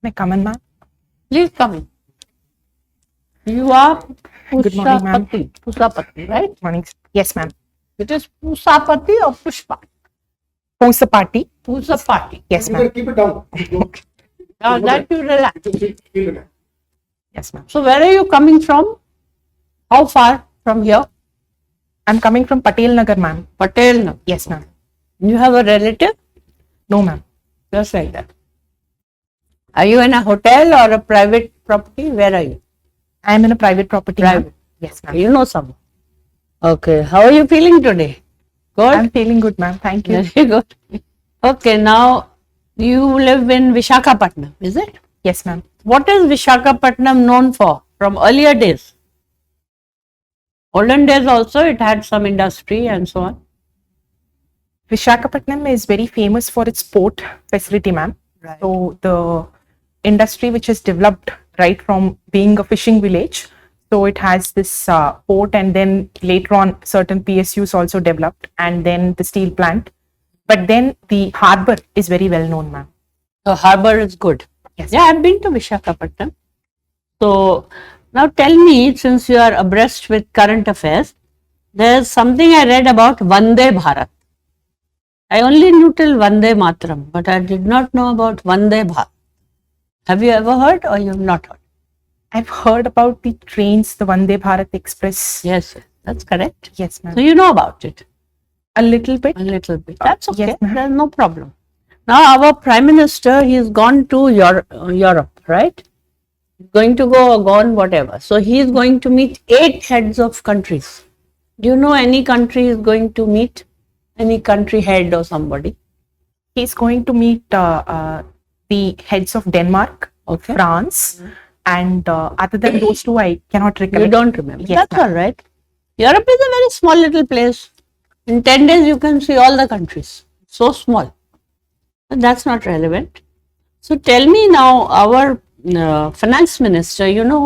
May I come in, ma'am? Please come in. You are Good morning, ma'am. Pusapati, right? Morning. Yes, ma'am. It is Pusapati or Pushpa? Pusapati. Pusapati. Yes, You ma'am. can keep it down. That you relax. Yes, ma'am. So where are you coming from? How far from here? I'm coming from Patel Nagar, ma'am. Patel. No. Yes, ma'am. You have a relative? No, ma'am. Just like that. Are you in a hotel or a private property? Where are you? I am in a private property. Private. Ma'am. Yes, ma'am. You know someone. Okay. How are you feeling today? Good? I'm feeling good, ma'am. Thank you. Very good. Okay. Now, you live in Visakhapatnam, is it? Yes, ma'am. What is Visakhapatnam known for from earlier days? Olden days also it had some industry and so on. Visakhapatnam is very famous for its port facility, ma'am. Right. So the industry which is developed right from being a fishing village, so it has this port, and then later on certain PSUs also developed, and then the steel plant. But then the harbour is very well known, ma'am. The harbour is good. Yes. Yeah, I've been to Visakhapatnam. So now tell me, since you are abreast with current affairs, there's something I read about Vande Bharat. I only knew till Vande Mataram, but I did not know about Vande Bharat. Have you ever heard or you have not heard? I've heard about the trains, the Vande Bharat Express. Yes, that's correct. Yes, ma'am. So you know about it A little bit. a little bit. That's okay. Yes, ma'am. There's no problem. Now our Prime Minister, he has gone to Europe, right? He's going to go or gone, whatever. So he is going to meet 8 heads of countries. Do you know any country is going to meet? Any country head or somebody? He's going to meet the heads of Denmark, Okay. France, and other than those two, I cannot You recollect. don't remember. Yes, That's all right. Europe is a very small little place. In 10 days, you can see all the countries. So small. But that's not relevant. So tell me now, our finance minister, you know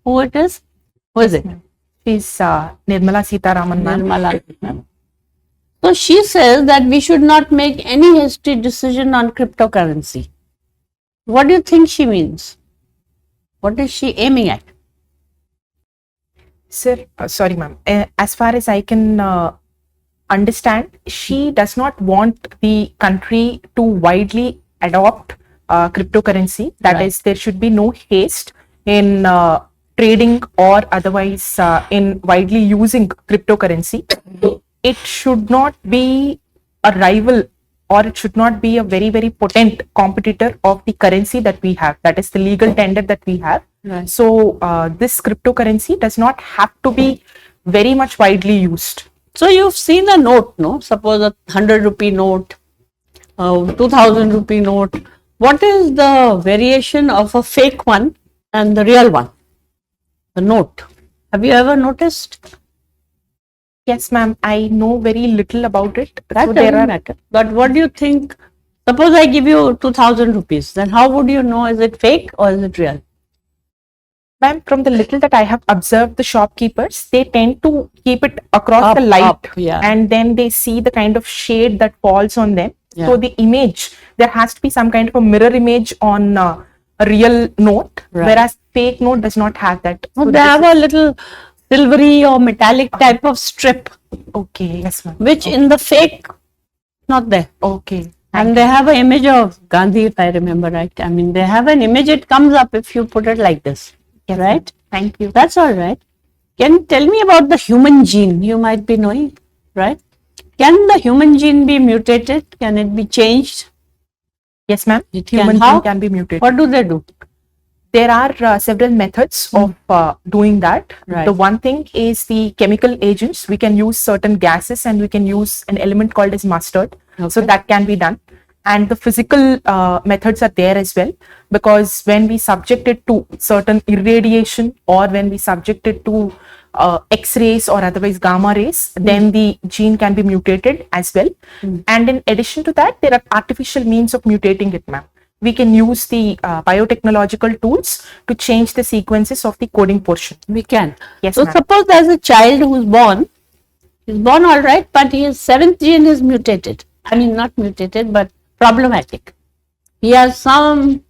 who it is? Who is it? She's Nirmala Sitharaman, ma'am. Nirmala. So she says that we should not make any hasty decision on cryptocurrency. What do you think she means? What is she aiming at? Sir, sorry, ma'am. As far as I can understand, she does not want the country to widely adopt cryptocurrency. That Right. is, there should be no haste in trading or otherwise in widely using cryptocurrency. It should not be a rival, or it should not be a very, very potent competitor of the currency that we have. That is the legal tender that we have. Right. So this cryptocurrency does not have to be very much widely used. So you've seen a note, no? Suppose a 100 rupee note, 2000 rupee note. What is the variation of a fake one and the real one? The note. Have you ever noticed? Yes, ma'am. I know very little about it. That So doesn't there are, matter. But what do you think? Suppose I give you 2000 rupees, then how would you know is it fake or is it real? ma'am, from the little that I have observed, the shopkeepers, they tend to keep it across the light, yeah. and then they see the kind of shade that falls on them. Yeah. So the image, there has to be some kind of a mirror image on a real note, Right. whereas fake note does not have that. No, So they that have a little silvery or metallic type of strip, is, okay, yes, ma'am. which in the fake, not there. Okay. And they have an image of Gandhi, if I remember right. I mean, they have an image, it comes up if you put it like this, Yes, right? Thank you. That's all right. Can you tell me about the human gene? You might be knowing, right? Can the human gene be mutated? Can it be changed? Yes, ma'am. It can. Human How? gene can be mutated. What do they do? There are several methods of doing that. Right. The one thing is the chemical agents. We can use certain gases, and we can use an element called as mustard. So Okay. that can be done. And the physical methods are there as well, because when we subject it to certain irradiation, or when we subject it to X-rays or otherwise gamma rays, then the gene can be mutated as well. And in addition to that, there are artificial means of mutating it, ma'am. We can use the biotechnological tools to change the sequences of the coding portion. We can. Yes, So ma'am. suppose there's a child who's born, he's born all right, but his 7th gene is mutated. I mean, not mutated, but problematic. He has some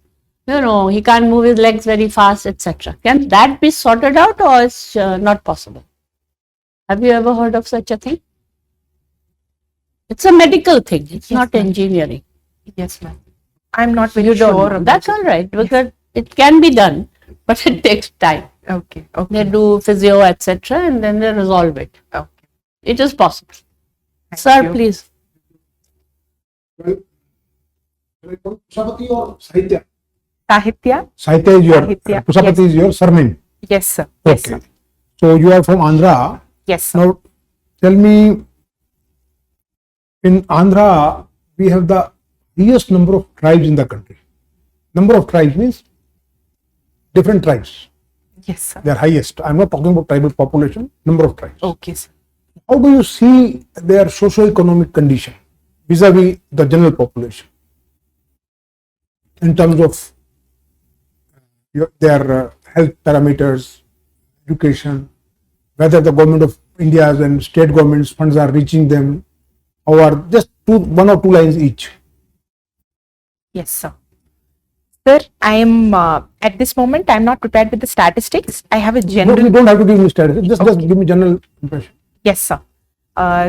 he can't move his legs very fast, etc. Can that be sorted out, or it's not possible? Have you ever heard of such a thing? It's a medical thing. It's not engineering. Yes, ma'am. I'm not very You don't sure. know. That's all right, because it can be done, but it takes time. Okay. They do physio, etc., and then they resolve it. Okay. It is possible. Thank Sir, you. please. Pusapati or Sahitya? Sahitya? Sahitya is your, Sahitya, Pusapati yes. is your surname. Yes, sir. Yes, Okay. sir. So you are from Andhra. Yes, sir. Now tell me, in Andhra, we have the highest number of tribes in the country. Number of tribes means different tribes. Yes, sir. They are highest. I am not talking about tribal population, number of tribes. Okay, sir. How do you see their socio-economic condition vis-a-vis the general population in terms of their health parameters, education, whether the government of India and state governments funds are reaching them, or just one or two lines each? Yes, sir. Sir, I am at this moment, I am not prepared with the statistics. I have a No, general. you don't have to give me statistics. Just give me general impression. Yes, sir.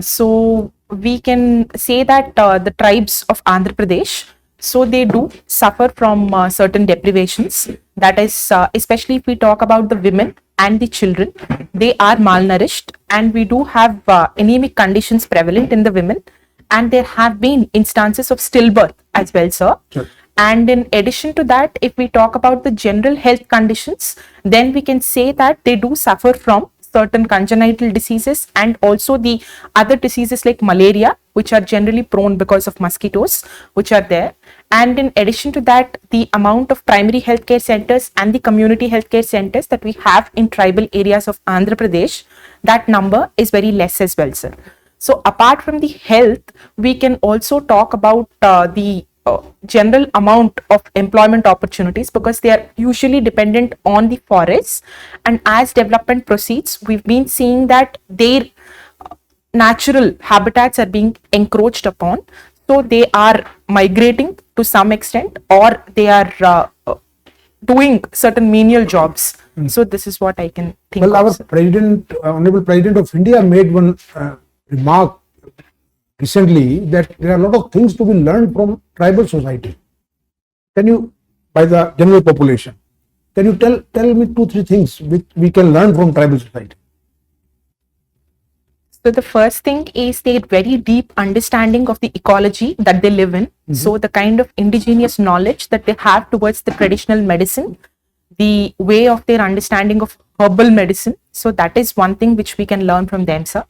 So we can say that the tribes of Andhra Pradesh, so they do suffer from certain deprivations. That is, especially if we talk about the women and the children, they are malnourished, and we do have anemic conditions prevalent in the women, and there have been instances of stillbirth as well, sir. Sure. And in addition to that, if we talk about the general health conditions, then we can say that they do suffer from certain congenital diseases and also the other diseases like malaria, which are generally prone because of mosquitoes, which are there. And in addition to that, the amount of primary healthcare centers and the community healthcare centers that we have in tribal areas of Andhra Pradesh, that number is very less as well, sir. So apart from the health, we can also talk about the general amount of employment opportunities, because they are usually dependent on the forests, and as development proceeds, we've been seeing that their natural habitats are being encroached upon, so they are migrating to some extent, or they are doing certain menial jobs. So this is what I can think Well, of, our sir. president, Honorable President of India, made one remark recently that there are a lot of things to be learned from tribal society. Can you, by the general population, can you tell me 2-3 things which we can learn from tribal society? So the first thing is their very deep understanding of the ecology that they live in. So the kind of indigenous knowledge that they have towards the traditional medicine, the way of their understanding of herbal medicine. So that is one thing which we can learn from them, sir.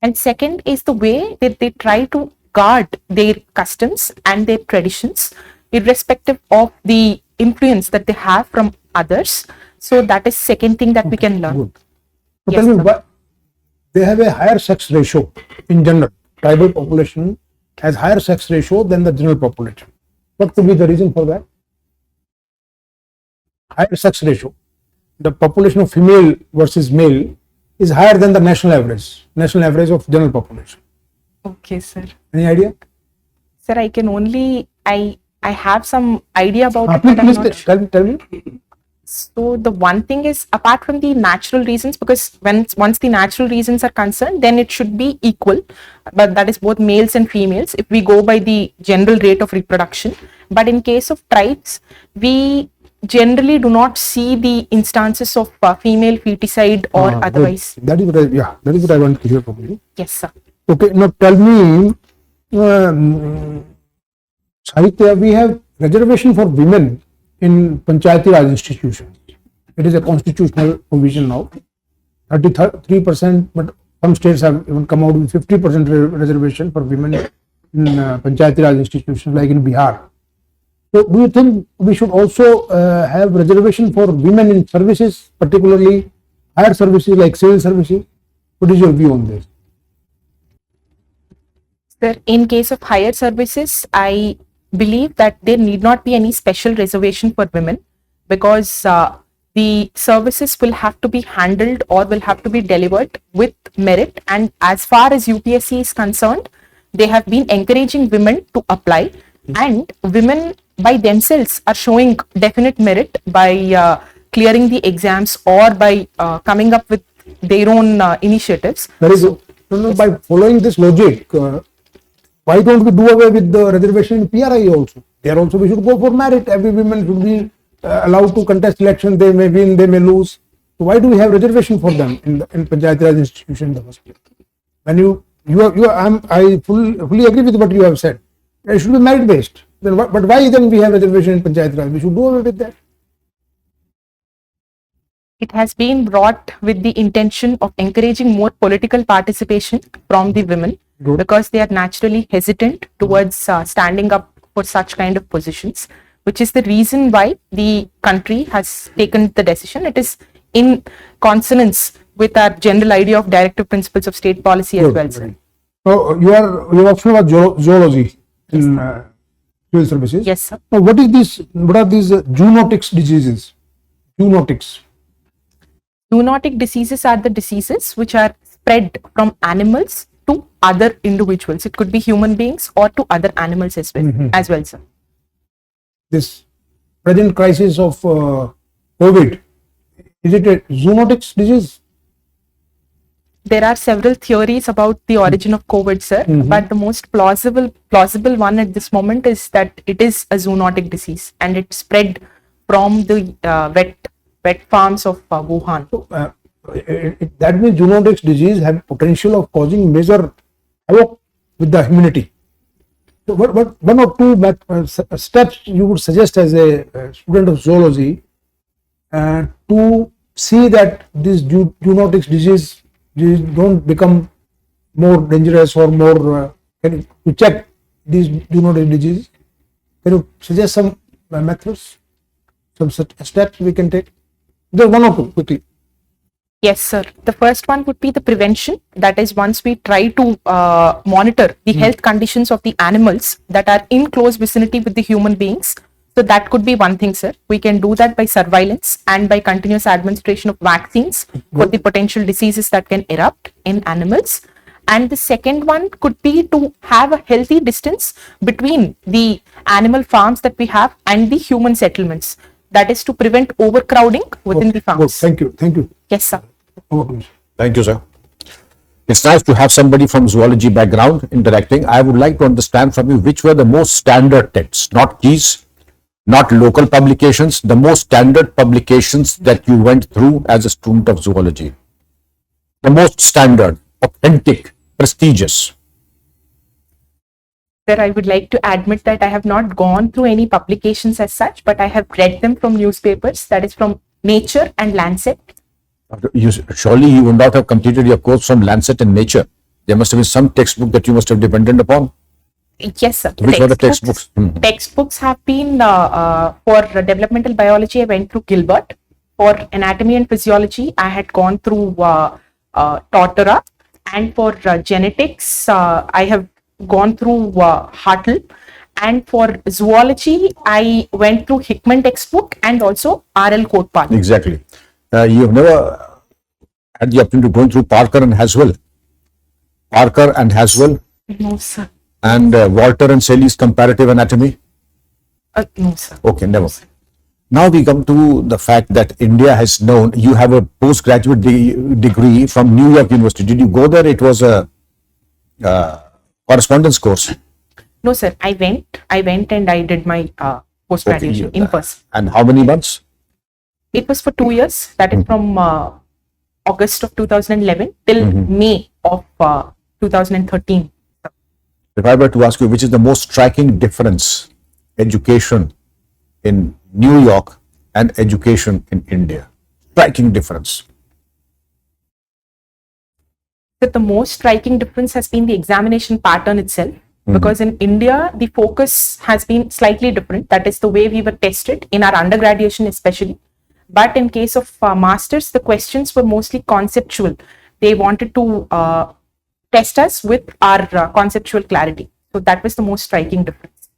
And second is the way that they try to guard their customs and their traditions, irrespective of the influence that they have from others. So that is second thing that we can learn. Good. So Yes, tell me, sir. why they have a higher sex ratio in general. Tribal population has higher sex ratio than the general population. What could be the reason for that? Higher sex ratio. The population of female versus male is higher than the national average of general population. Okay, sir. Any idea? Sir, I can only, I have some idea about it, Please, but I'm please not sure. tell me. So the one thing is, apart from the natural reasons, because once the natural reasons are concerned, then it should be equal, but that is both males and females if we go by the general rate of reproduction. But in case of tribes, we generally do not see the instances of female feticide or Good. otherwise. That is what I want to hear from you. Yes, sir. Okay, now tell me, Sahitya, we have reservation for women in Panchayati Raj institutions. It is a constitutional provision now. 33%, but some states have even come out with 50% reservation for women in Panchayati Raj institutions, like in Bihar. So, do you think we should also have reservation for women in services, particularly higher services like civil services? What is your view on this? Sir, in case of higher services, I believe that there need not be any special reservation for women, because the services will have to be handled or will have to be delivered with merit. And as far as UPSC is concerned, they have been encouraging women to apply, and women by themselves are showing definite merit by clearing the exams or by coming up with their own initiatives. Very good. No, by following this logic, why don't we do away with the reservation in PRI also? There also we should go for merit. Every woman should be allowed to contest election. They may win, they may lose. So why do we have reservation for them in Panchayat Raj institution in the first place? When I fully agree with what you have said. It should be merit based. Then, but why then we have reservation in Panchayat Raj? We should do away with that. It has been brought with the intention of encouraging more political participation from the women, Good. because they are naturally hesitant towards standing up for such kind of positions, which is the reason why the country has taken the decision. It is in consonance with our general idea of directive principles of state policy as Good. well, sir. So your option was zoology in civil services. Yes, sir. Now, what are these zoonotics diseases? Zoonotics. Zoonotic diseases are the diseases which are spread from animals to other individuals. It could be human beings or to other animals as well, sir. This present crisis of COVID, is it a zoonotics disease? There are several theories about the origin of COVID, sir, but the most plausible one at this moment is that it is a zoonotic disease and it spread from the wet farms of Wuhan. So, that means zoonotics disease have potential of causing major havoc with the immunity. So what one or two steps you would suggest as a student of zoology to see that this zoonotics disease don't become more dangerous or more to check these zoonotic diseases? Can you suggest some methods, some steps we can take? Just one or two quickly. Yes, sir. The first one would be the prevention. That is, once we try to monitor the health conditions of the animals that are in close vicinity with the human beings. So that could be one thing, sir. We can do that by surveillance and by continuous administration of vaccines for the potential diseases that can erupt in animals. And the second one could be to have a healthy distance between the animal farms that we have and the human settlements. That is to prevent overcrowding within the farms. Thank you. Thank you. Yes, sir. Thank you, sir. It's nice to have somebody from zoology background interacting. I would like to understand from you which were the most standard texts, not keys, not local publications, the most standard publications that you went through as a student of zoology. The most standard, authentic, prestigious. Sir, I would like to admit that I have not gone through any publications as such, but I have read them from newspapers, that is from Nature and Lancet. Surely you would not have completed your course from Lancet and Nature. There must have been some textbook that you must have depended upon. Yes, sir. Which were the textbooks? Textbooks have been for developmental biology, I went through Gilbert. For anatomy and physiology, I had gone through Tortora. And for genetics, I have gone through Hartle. And for zoology, I went through Hickman textbook and also R.L. Kotpal. Exactly. You have never had the opportunity to go through Parker and Haswell. Parker and Haswell. No, sir. And Walter and Saley's comparative anatomy. No, sir. Okay, never. Now we come to the fact that India has known, you have a postgraduate degree from New York University. Did you go there? It was a correspondence course. No, sir. I went and I did my post-graduation in person. And how many months? It was for 2 years. That is from August of 2011 till May of 2013. If I were to ask you, which is the most striking difference, education in New York and education in India? Striking difference. The most striking difference has been the examination pattern itself. Because in India, the focus has been slightly different. That is the way we were tested in our undergraduation especially. But in case of masters, the questions were mostly conceptual. They wanted to test us with our conceptual clarity. So that was the most striking difference.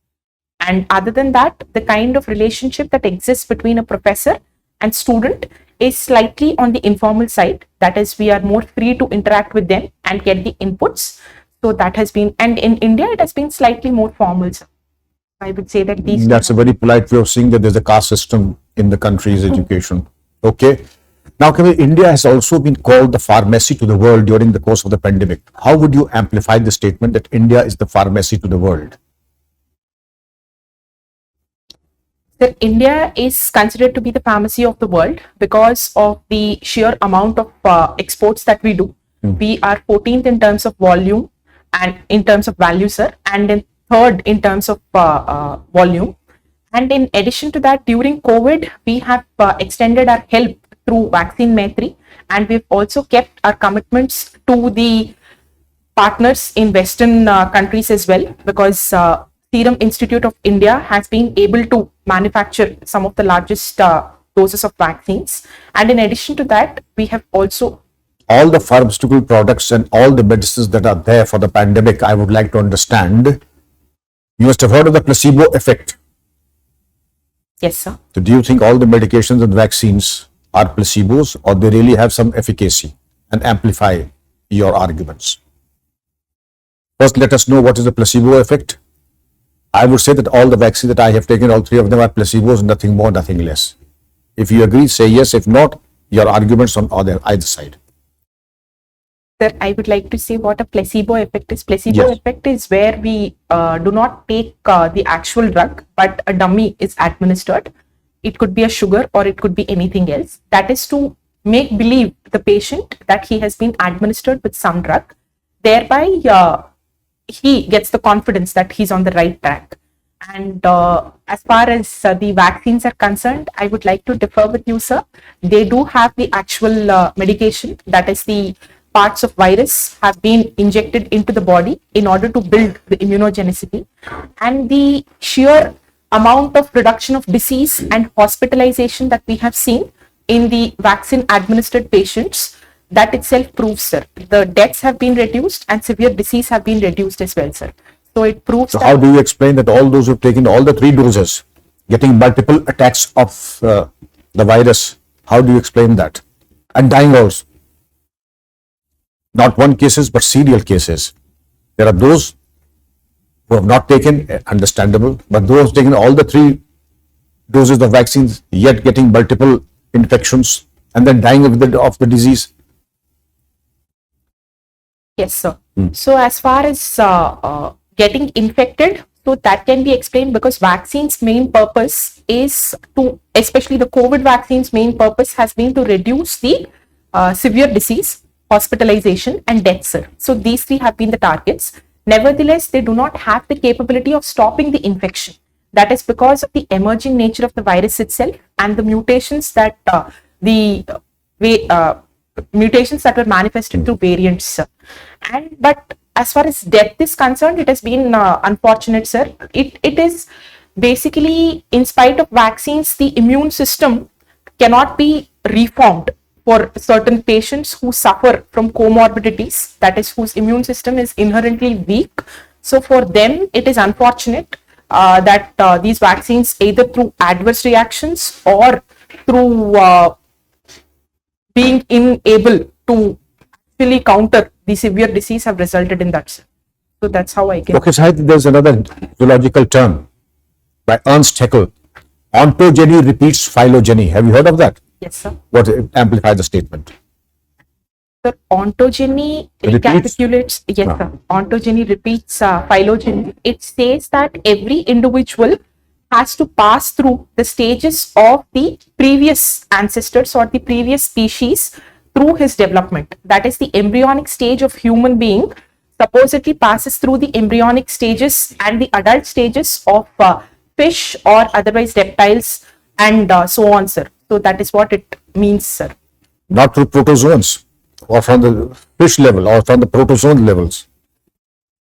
And other than that, the kind of relationship that exists between a professor and student is slightly on the informal side. That is, we are more free to interact with them and get the inputs. So that has been, and in India, it has been slightly more formal. I would say that these. That's a very polite way of saying that there's a caste system in the country's education. Okay. Now, Kavit, India has also been called the pharmacy to the world during the course of the pandemic. How would you amplify the statement that India is the pharmacy to the world? That India is considered to be the pharmacy of the world because of the sheer amount of exports that we do. We are 14th in terms of volume and in terms of value, sir, and then third in terms of volume. And in addition to that, during COVID, we have extended our help through Vaccine Maitri, and we've also kept our commitments to the partners in Western countries as well, because Serum Institute of India has been able to manufacture some of the largest doses of vaccines. And in addition to that, we have also All the pharmaceutical products and all the medicines that are there for the pandemic, I would like to understand. You must have heard of the placebo effect. yes, sir. So do you think all the medications and vaccines are placebos, or they really have some efficacy and amplify your arguments? First, let us know what is the placebo effect. I would say that all the vaccines that I have taken, all three of them are placebos, nothing more, nothing less. If you agree, say yes. If not, your arguments on either side. Sir, I would like to say what a placebo effect is. Placebo Yes. effect is where we do not take the actual drug, but a dummy is administered. It could be a sugar or it could be anything else. That is to make believe the patient that he has been administered with some drug. Thereby, he gets the confidence that he's on the right track. And as far as the vaccines are concerned, I would like to differ with you, sir. They do have the actual medication, that is the parts of virus have been injected into the body in order to build the immunogenicity, and the sheer amount of reduction of disease and hospitalization that we have seen in the vaccine administered patients, that itself proves, sir, the deaths have been reduced and severe disease have been reduced as well, sir. So it proves So that. how do you explain that all those who've taken all the three doses, getting multiple attacks of the virus, how do you explain that? And dying also. Not one cases, but serial cases. There are those who have not taken, understandable, but those taken all the three doses of vaccines, yet getting multiple infections and then dying of the disease. Yes, sir. So as far as getting infected, so that can be explained because vaccine's main purpose is to, especially the COVID vaccine's main purpose has been to reduce the severe disease, hospitalization and death, sir. So these three have been the targets. Nevertheless, they do not have the capability of stopping the infection. That is because of the emerging nature of the virus itself and the mutations that mutations that were manifested through variants, sir. And but as far as death is concerned, it has been unfortunate, sir. It is basically, in spite of vaccines, the immune system cannot be reformed for certain patients who suffer from comorbidities, that is, whose immune system is inherently weak. So for them, it is unfortunate that these vaccines, either through adverse reactions or through being unable to actually counter the severe disease, have resulted in that, sir. So that's how I can. Okay, Sahitya, there's another zoological term by Ernst Haeckel. Ontogeny repeats phylogeny. Have you heard of that? Yes, sir. What amplify the statement? Sir, ontogeny Repeats? recapitulates, yes, sir. Ontogeny repeats phylogeny. It says that every individual has to pass through the stages of the previous ancestors or the previous species through his development. That is, the embryonic stage of human being supposedly passes through the embryonic stages and the adult stages of fish or otherwise reptiles and so on, sir. So that is what it means, sir. Not through protozoans or from the fish level or from the protozoan levels.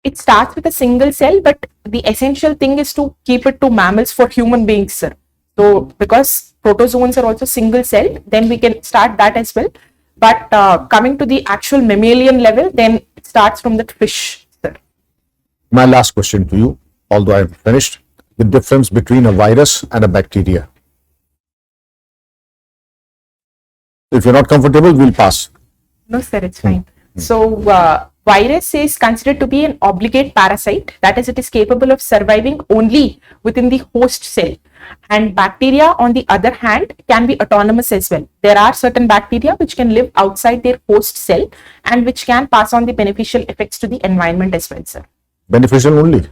It starts with a single cell, but the essential thing is to keep it to mammals for human beings, sir. So because protozoans are also single celled, then we can start that as well. But coming to the actual mammalian level, then it starts from the fish, sir. My last question to you, although I'm finished, the difference between a virus and a bacteria. If you're not comfortable, we'll pass. No, sir, it's fine. So virus is considered to be an obligate parasite, that is, it is capable of surviving only within the host cell. And bacteria, on the other hand, can be autonomous as well. There are certain bacteria which can live outside their host cell and which can pass on the beneficial effects to the environment as well, sir. Beneficial only.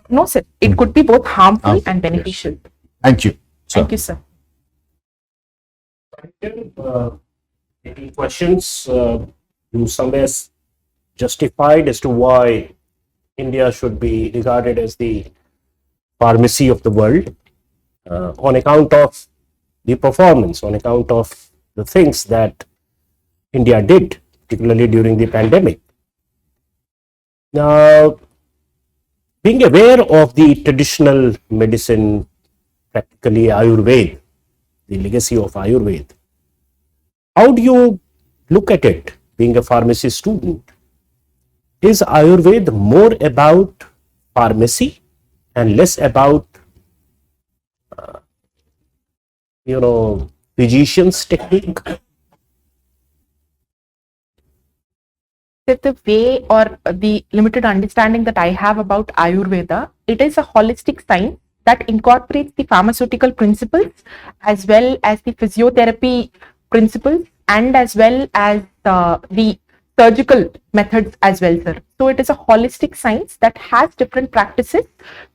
No, sir. It could be both harmful Harmful, and beneficial. Thank you. Sir. Thank you, sir. Any questions? You somewhere justified as to why India should be regarded as the pharmacy of the world on account of the performance, on account of the things that India did, particularly during the pandemic. Now, being aware of the traditional medicine, practically Ayurveda, the legacy of Ayurveda, how do you look at it being a pharmacy student? Is Ayurveda more about pharmacy and less about, physician's technique? The way or the limited understanding that I have about Ayurveda, it is a holistic science that incorporates the pharmaceutical principles as well as the physiotherapy principles and as well as the surgical methods as well, sir. So it is a holistic science that has different practices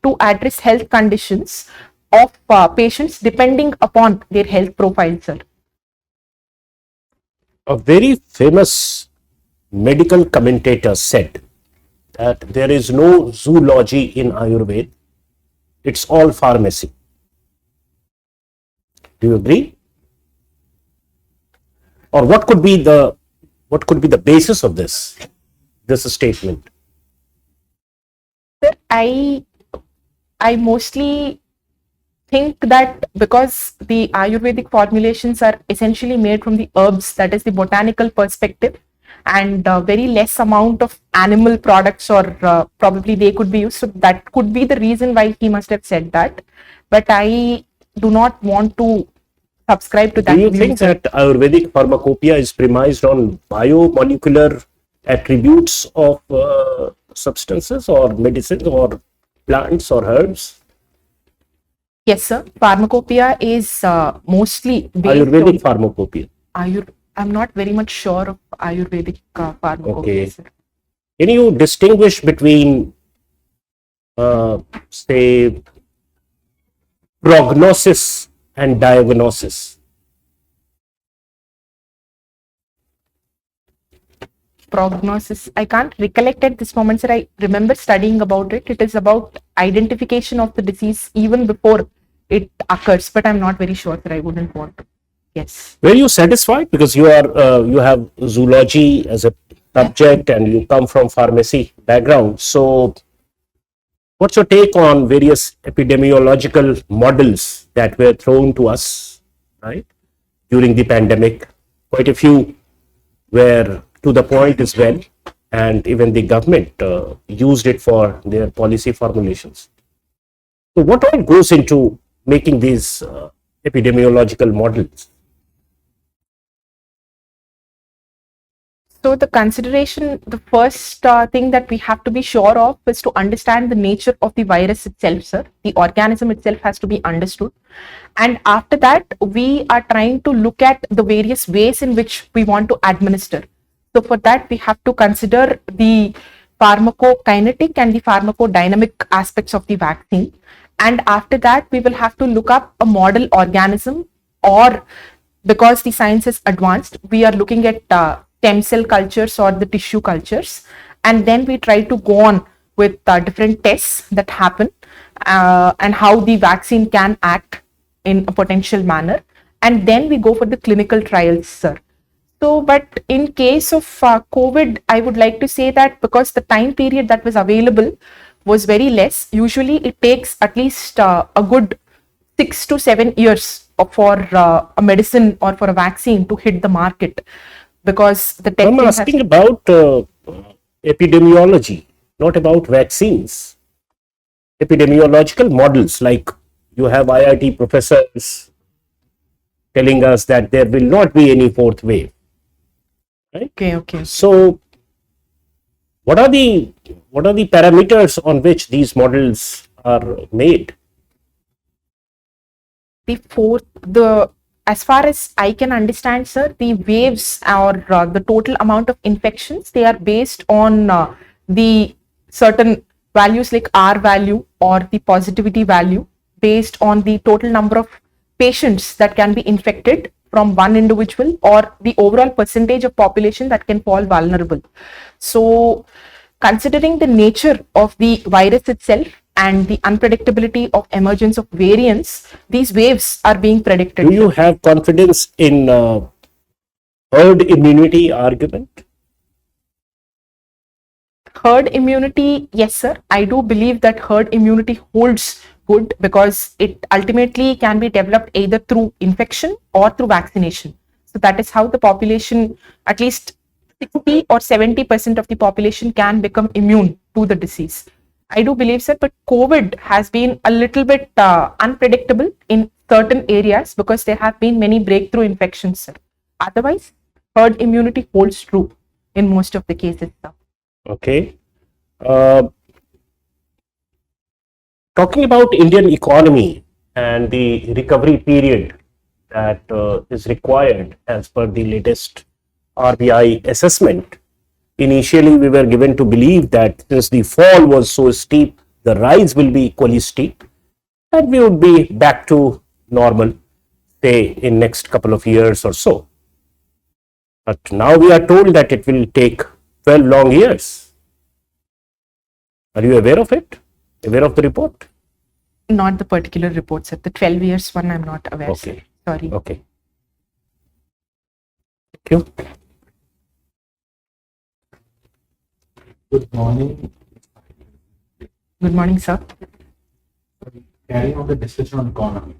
to address health conditions of patients depending upon their health profile, sir. A very famous medical commentator said that there is no zoology in Ayurveda, it's all pharmacy. Do you agree? Or what could be the basis of this statement? Sir, I mostly think that because the Ayurvedic formulations are essentially made from the herbs, that is the botanical perspective, and very less amount of animal products or probably they could be used. So that could be the reason why he must have said that. But I do not want to subscribe to that. Do you think that Ayurvedic pharmacopoeia is premised on biomolecular attributes of substances or medicines or plants or herbs? Yes, sir. Pharmacopoeia is mostly based Ayurvedic on pharmacopoeia. I'm not very much sure of Ayurvedic pharmacopoeia. Okay. Sir. Can you distinguish between, say, prognosis and diagnosis? Prognosis, I can't recollect at this moment, sir. I remember studying about it. It is about identification of the disease even before it occurs, but I'm not very sure, sir. I wouldn't want to. Yes. Were you satisfied because you have zoology as a subject and you come from pharmacy background? So, what's your take on various epidemiological models that were thrown to us, right, during the pandemic? Quite a few were to the point as well, and even the government used it for their policy formulations. So, what all goes into making these epidemiological models? So the consideration, the first thing that we have to be sure of is to understand the nature of the virus itself, sir. The organism itself has to be understood. And after that, we are trying to look at the various ways in which we want to administer. So for that, we have to consider the pharmacokinetic and the pharmacodynamic aspects of the vaccine. And after that, we will have to look up a model organism, or because the science is advanced, we are looking at stem cell cultures or the tissue cultures, and then we try to go on with different tests that happen and how the vaccine can act in a potential manner, and then we go for the clinical trials, sir. So, but in case of COVID, I would like to say that because the time period that was available was very less, usually it takes at least a good 6 to 7 years for a medicine or for a vaccine to hit the market, because the testing I'm asking about epidemiology, not about vaccines. Epidemiological models, like you have IIT professors telling us that there will not be any fourth wave. Right? Okay. So, What are the parameters on which these models are made? As far as I can understand, sir, the waves or the total amount of infections, they are based on the certain values like R value or the positivity value, based on the total number of patients that can be infected from one individual or the overall percentage of population that can fall vulnerable. So, considering the nature of the virus itself and the unpredictability of emergence of variants, these waves are being predicted. Do you have confidence in herd immunity argument? Herd immunity, yes, sir. I do believe that herd immunity holds good because it ultimately can be developed either through infection or through vaccination. So that is how the population, at least 60 or 70% of the population, can become immune to the disease. I do believe, sir, but COVID has been a little bit unpredictable in certain areas because there have been many breakthrough infections, sir. Otherwise, herd immunity holds true in most of the cases, sir. Okay. Talking about Indian economy and the recovery period that is required as per the latest RBI assessment. Initially, we were given to believe that since the fall was so steep, the rise will be equally steep, and we would be back to normal, say, in next couple of years or so. But now we are told that it will take 12 long years. Are you aware of it? Aware of the report? Not the particular report, sir. The 12 years one, I'm not aware. Okay. Sir. Sorry. Okay. Thank you. Good morning. Good morning, sir. Carrying on the discussion on economy.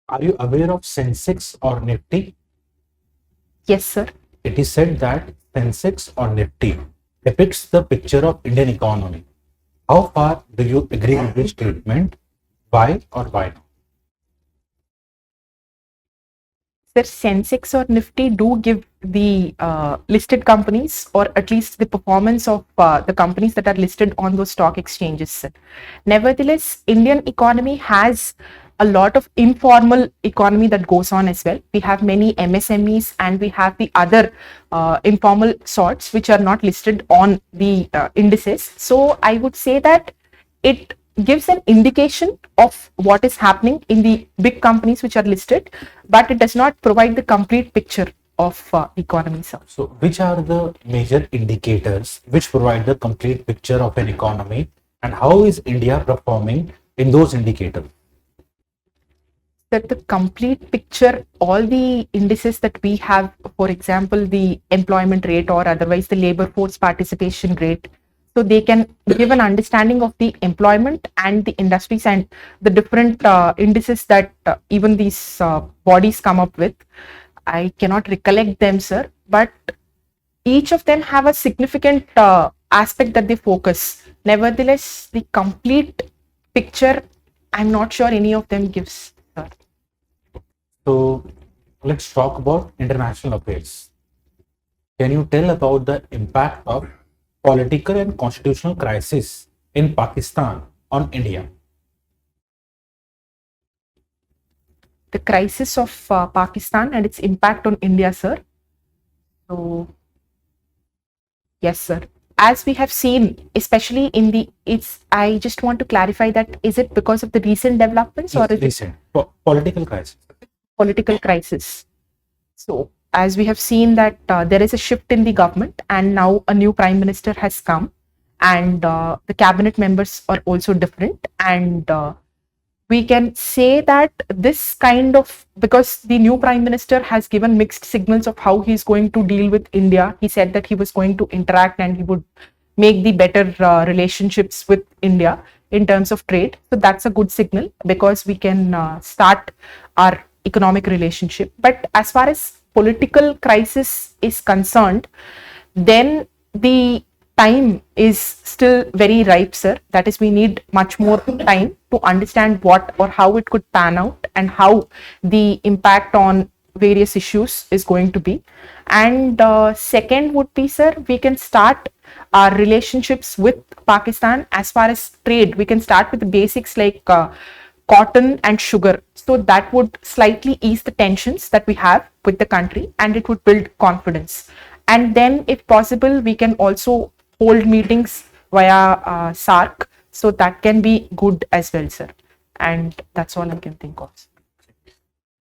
Are you aware of Sensex or Nifty? Yes, sir. It is said that Sensex or Nifty depicts the picture of Indian economy. How far do you agree with this statement? Why or why not? Sir, Sensex or Nifty do give the listed companies, or at least the performance of the companies that are listed on those stock exchanges, sir. Nevertheless, Indian economy has a lot of informal economy that goes on as well. We have many MSMEs and we have the other informal sorts which are not listed on the indices. So I would say that it gives an indication of what is happening in the big companies which are listed, but it does not provide the complete picture of economy, sir. So, which are the major indicators which provide the complete picture of an economy, and how is India performing in those indicators? That the complete picture, all the indices that we have, for example, the employment rate or otherwise the labor force participation rate, so they can give an understanding of the employment and the industries and the different indices that even these bodies come up with. I cannot recollect them, sir, but each of them have a significant aspect that they focus. Nevertheless, the complete picture, I'm not sure any of them gives, sir. So, let's talk about international affairs. Can you tell about the impact of political and constitutional crisis in Pakistan on India? The crisis of Pakistan and its impact on India, sir. So, yes, sir. As we have seen, especially in I just want to clarify that, is it because of the recent developments or is it Recent political crisis? Political crisis? So, as we have seen that there is a shift in the government and now a new prime minister has come, and the cabinet members are also different, and we can say that this kind of, because the new prime minister has given mixed signals of how he's going to deal with India. He said that he was going to interact and he would make the better relationships with India in terms of trade. So that's a good signal because we can start our economic relationship. But as far as political crisis is concerned, then the time is still very ripe, sir. That is, we need much more time to understand what or how it could pan out and how the impact on various issues is going to be. And second would be, sir, we can start our relationships with Pakistan as far as trade. We can start with the basics like cotton and sugar. So that would slightly ease the tensions that we have with the country, and it would build confidence. And then, if possible, we can also hold meetings via SARC. So that can be good as well, sir. And that's all I can think of.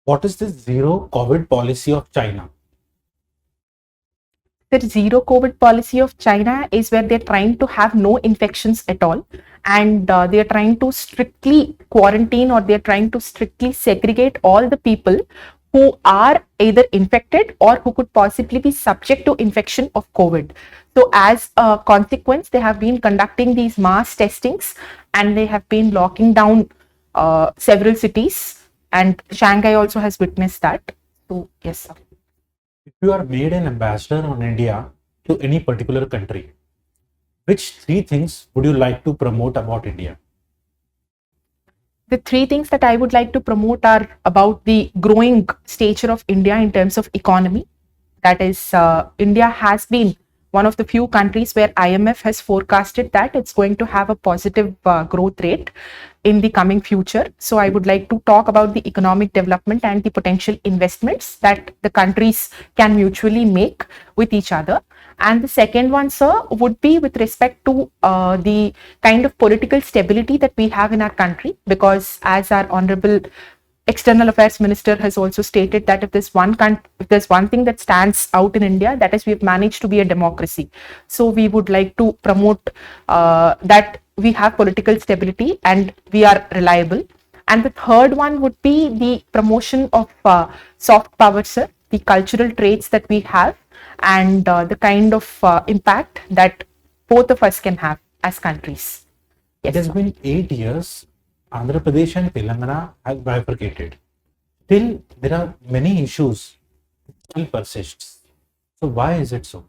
What is the zero COVID policy of China? The zero COVID policy of China is where they're trying to have no infections at all, and they're trying to strictly quarantine, or they're trying to strictly segregate all the people who are either infected or who could possibly be subject to infection of COVID. So as a consequence, they have been conducting these mass testings, and they have been locking down several cities, and Shanghai also has witnessed that. So yes, sir. If you are made an ambassador on India to any particular country, which three things would you like to promote about India? The three things that I would like to promote are about the growing stature of India in terms of economy. That is, India has been one of the few countries where IMF has forecasted that it's going to have a positive growth rate in the coming future. So I would like to talk about the economic development and the potential investments that the countries can mutually make with each other. And the second one, sir, would be with respect to the kind of political stability that we have in our country, because as our Honorable External Affairs Minister has also stated that if there's one thing that stands out in India, that is we've managed to be a democracy. So we would like to promote that we have political stability and we are reliable. And the third one would be the promotion of soft power, sir, the cultural traits that we have, and the kind of impact that both of us can have as countries. It has been 8 years. Andhra Pradesh and Telangana have bifurcated. Still, there are many issues still persists. So why is it so?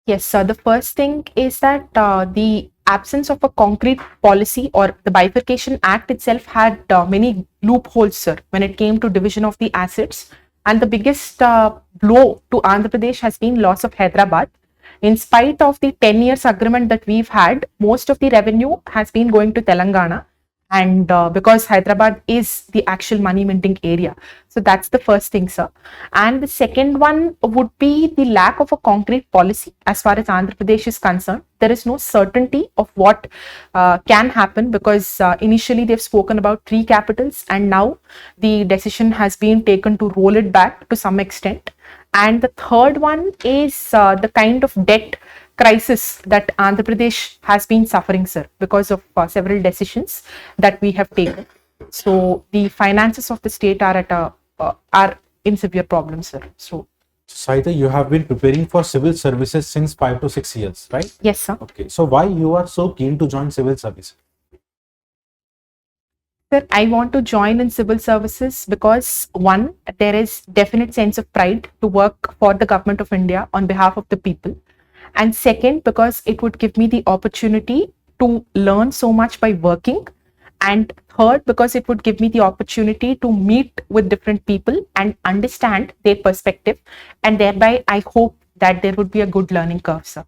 Yes, sir. The first thing is that the absence of a concrete policy, or the Bifurcation Act itself had many loopholes, sir, when it came to division of the assets. And the biggest blow to Andhra Pradesh has been loss of Hyderabad. In spite of the 10 years agreement that we've had, most of the revenue has been going to Telangana, and because Hyderabad is the actual money minting area. So that's the first thing, sir. And the second one would be the lack of a concrete policy as far as Andhra Pradesh is concerned. There is no certainty of what can happen, because initially they've spoken about 3 capitals, and now the decision has been taken to roll it back to some extent. And the third one is the kind of debt crisis that Andhra Pradesh has been suffering, sir, because of several decisions that we have taken. So the finances of the state are at are in severe problems, sir. So Sahitya, you have been preparing for civil services since 5 to 6 years, right? yes, sir. Okay. So why you are so keen to join civil service? Sir, I want to join in civil services because one, there is definite sense of pride to work for the government of India on behalf of the people. And second, because it would give me the opportunity to learn so much by working. And third, because it would give me the opportunity to meet with different people and understand their perspective. And thereby, I hope that there would be a good learning curve, sir.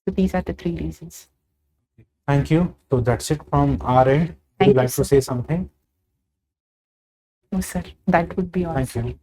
So these are the 3 reasons. Thank you. So that's it from our end. Would Thank you you, like to sir. say something? No, sir. That would be all. Thank sir. you.